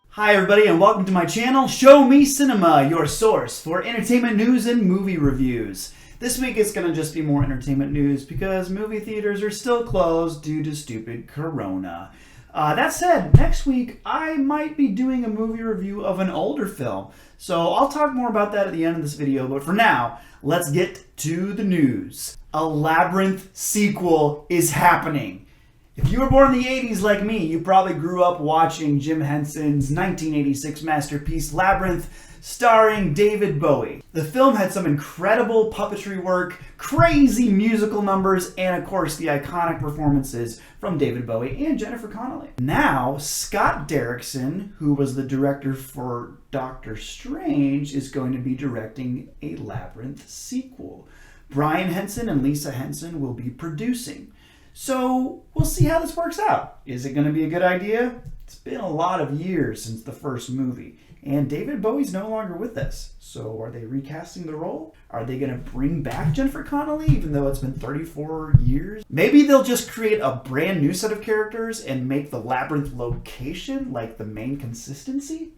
Hi everybody and welcome to my channel, Show Me Cinema, your source for entertainment news and movie reviews. This week it's going to just be more entertainment news because movie theaters are still closed due to stupid Corona. That said, next week I might be doing a movie review of an older film, so I'll talk more about that at the end of this video, but for now, let's get to the news. A Labyrinth sequel is happening. If you were born in the 80s like me, you probably grew up watching Jim Henson's 1986 masterpiece Labyrinth, starring David Bowie. The film had some incredible puppetry work, crazy musical numbers, and of course the iconic performances from David Bowie and Jennifer Connelly. Now, Scott Derrickson, who was the director for Doctor Strange, is going to be directing a Labyrinth sequel. Brian Henson and Lisa Henson will be producing. So we'll see how this works out. Is it going to be a good idea? It's been a lot of years since the first movie, and David Bowie's no longer with us. So are they recasting the role? Are they going to bring back Jennifer Connelly even though it's been 34 years? Maybe they'll just create a brand new set of characters and make the Labyrinth location like the main consistency?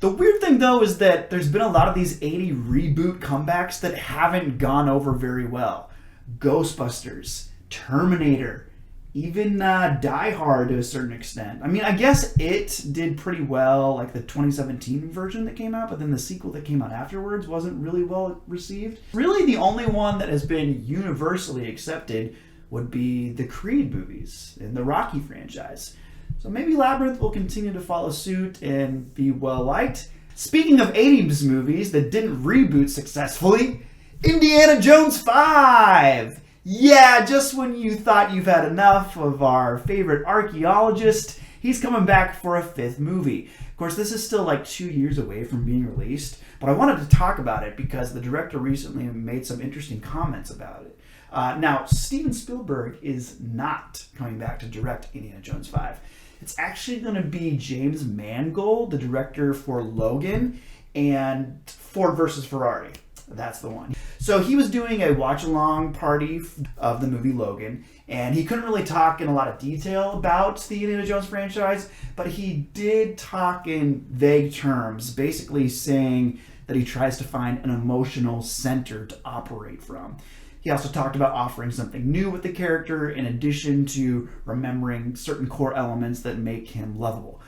The weird thing though is that there's been a lot of these 80 reboot comebacks that haven't gone over very well. Ghostbusters, Terminator, even Die Hard to a certain extent. I mean, I guess it did pretty well, like the 2017 version that came out, but then the sequel that came out afterwards wasn't really well received. Really, the only one that has been universally accepted would be the Creed movies and the Rocky franchise. So maybe Labyrinth will continue to follow suit and be well liked. Speaking of 80s movies that didn't reboot successfully, Indiana Jones 5! Yeah, just when you thought you've had enough of our favorite archaeologist, he's coming back for a fifth movie. Of course, this is still like 2 years away from being released, but I wanted to talk about it because the director recently made some interesting comments about it. Now, Steven Spielberg is not coming back to direct Indiana Jones 5. It's actually going to be James Mangold, the director for Logan and Ford vs. Ferrari. That's the one. So he was doing a watch-along party of the movie Logan, and he couldn't really talk in a lot of detail about the Indiana Jones franchise, but he did talk in vague terms, basically saying that he tries to find an emotional center to operate from. He also talked about offering something new with the character in addition to remembering certain core elements that make him lovable.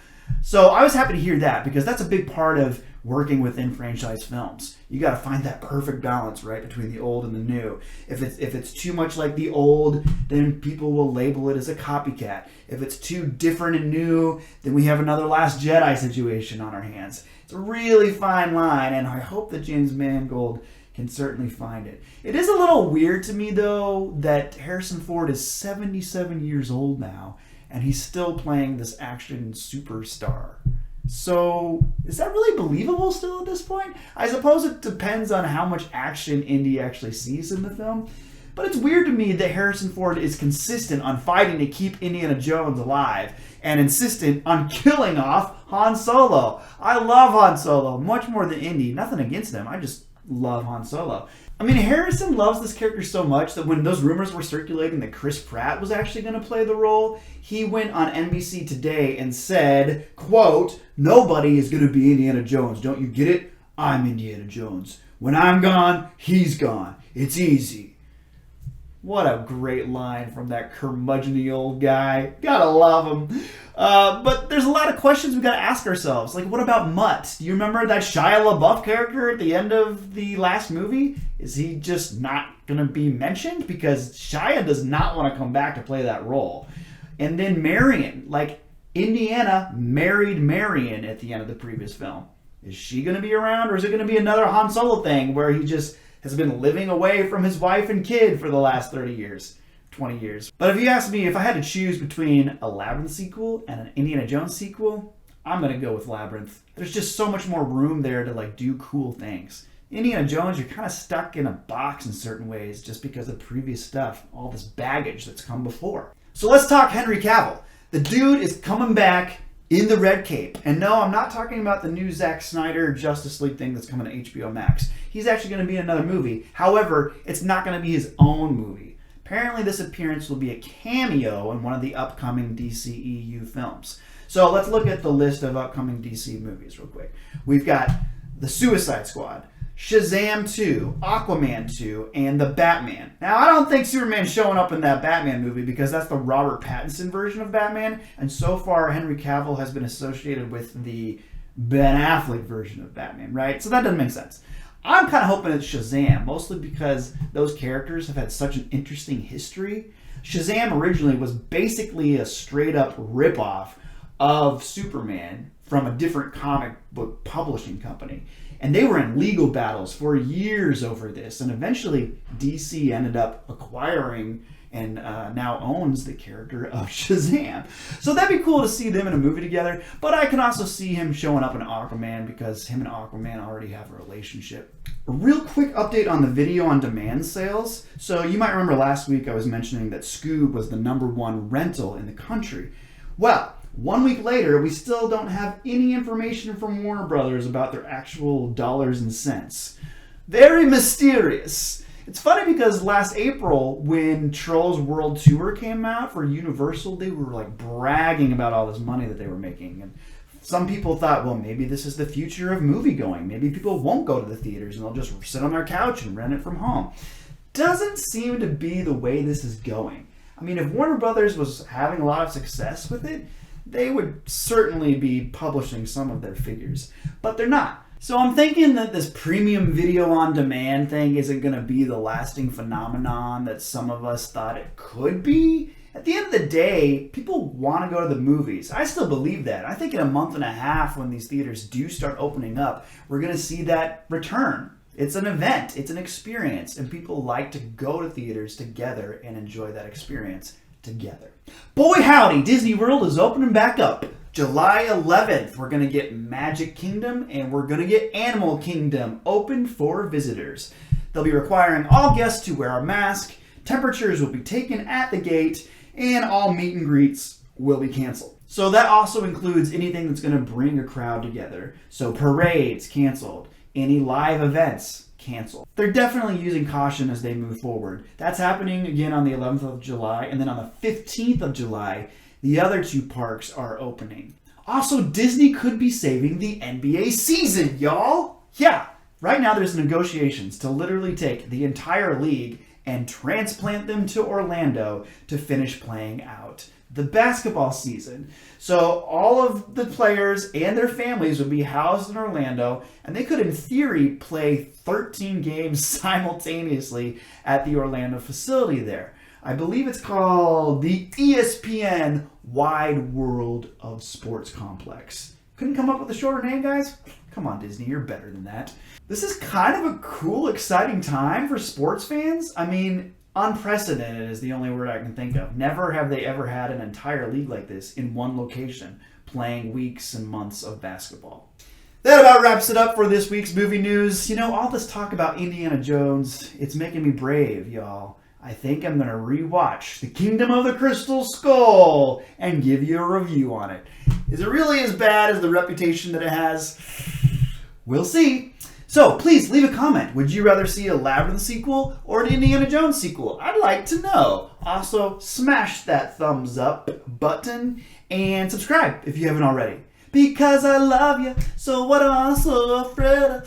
So I was happy to hear that because that's a big part of working within franchise films. You got to find that perfect balance, right, between the old and the new. If it's too much like the old, then people will label it as a copycat. If it's too different and new, then we have another Last Jedi situation on our hands. It's a really fine line, and I hope that James Mangold can certainly find it. It is a little weird to me, though, that Harrison Ford is 77 years old now, and he's still playing this action superstar. So, is that really believable still at this point? I suppose it depends on how much action Indy actually sees in the film. But it's weird to me that Harrison Ford is consistent on fighting to keep Indiana Jones alive and insistent on killing off Han Solo. I love Han Solo much more than Indy. Nothing against him. I just love Han Solo. I mean, Harrison loves this character so much that when those rumors were circulating that Chris Pratt was actually going to play the role, he went on NBC Today and said, quote, "Nobody is going to be Indiana Jones. Don't you get it? I'm Indiana Jones. When I'm gone, he's gone. It's easy." What a great line from that curmudgeon-y old guy. Gotta love him. But there's a lot of questions we gotta ask ourselves. Like, what about Mutt? Do you remember that Shia LaBeouf character at the end of the last movie? Is he just not gonna be mentioned? Because Shia does not want to come back to play that role. And then Marion. Like, Indiana married Marion at the end of the previous film. Is she gonna be around, or is it gonna be another Han Solo thing where he just has been living away from his wife and kid for the last 30 years, 20 years. But if you ask me, if I had to choose between a Labyrinth sequel and an Indiana Jones sequel, I'm going to go with Labyrinth. There's just so much more room there to do cool things. Indiana Jones, you're kind of stuck in a box in certain ways just because of previous stuff, all this baggage that's come before. So let's talk Henry Cavill. The dude is coming back in the red cape. And no, I'm not talking about the new Zack Snyder Justice League thing that's coming to HBO Max. He's actually going to be in another movie. However, it's not going to be his own movie. Apparently this appearance will be a cameo in one of the upcoming DCEU films. So let's look at the list of upcoming DC movies real quick. We've got The Suicide Squad, Shazam 2, Aquaman 2, and The Batman. Now, I don't think Superman's showing up in that Batman movie because that's the Robert Pattinson version of Batman, and so far Henry Cavill has been associated with the Ben Affleck version of Batman, right? So that doesn't make sense. I'm kind of hoping it's Shazam, mostly because those characters have had such an interesting history. Shazam originally was basically a straight-up ripoff of Superman from a different comic book publishing company. And they were in legal battles for years over this. And eventually, DC ended up acquiring and now owns the character of Shazam. So that'd be cool to see them in a movie together. But I can also see him showing up in Aquaman because him and Aquaman already have a relationship. A real quick update on the video on demand sales. So you might remember last week I was mentioning that Scoob was the #1 rental in the country. Well, 1 week later, we still don't have any information from Warner Brothers about their actual dollars and cents. Very mysterious. It's funny because last April, when Trolls World Tour came out for Universal, they were like bragging about all this money that they were making. And some people thought, well, maybe this is the future of movie going. Maybe people won't go to the theaters and they'll just sit on their couch and rent it from home. Doesn't seem to be the way this is going. I mean, if Warner Brothers was having a lot of success with it, they would certainly be publishing some of their figures. But they're not. So I'm thinking that this premium video on demand thing isn't going to be the lasting phenomenon that some of us thought it could be. At the end of the day, people want to go to the movies. I still believe that. I think in a month and a half when these theaters do start opening up, we're going to see that return. It's an event. It's an experience. And people like to go to theaters together and enjoy that experience together. Boy howdy, Disney World is opening back up. July 11th, we're going to get Magic Kingdom and we're going to get Animal Kingdom open for visitors. They'll be requiring all guests to wear a mask, temperatures will be taken at the gate, and all meet and greets will be canceled. So that also includes anything that's going to bring a crowd together. So parades canceled, any live events canceled. They're definitely using caution as they move forward. That's happening again on the 11th of July, and then on the 15th of July, the other two parks are opening. Also, Disney could be saving the NBA season, y'all. Yeah, right now there's negotiations to literally take the entire league and transplant them to Orlando to finish playing out the basketball season. So all of the players and their families would be housed in Orlando, and they could, in theory, play 13 games simultaneously at the Orlando facility there. I believe it's called the ESPN Wide World of Sports Complex. Couldn't come up with a shorter name, guys? Come on, Disney, you're better than that. This is kind of a cool, exciting time for sports fans. I mean, unprecedented is the only word I can think of. Never have they ever had an entire league like this in one location, playing weeks and months of basketball. That about wraps it up for this week's movie news. You know, all this talk about Indiana Jones, it's making me brave, y'all. I think I'm going to rewatch The Kingdom of the Crystal Skull and give you a review on it. Is it really as bad as the reputation that it has? We'll see. So please leave a comment. Would you rather see a Labyrinth sequel or an Indiana Jones sequel? I'd like to know. Also, smash that thumbs up button and subscribe if you haven't already. Because I love you, so what am I so afraid of?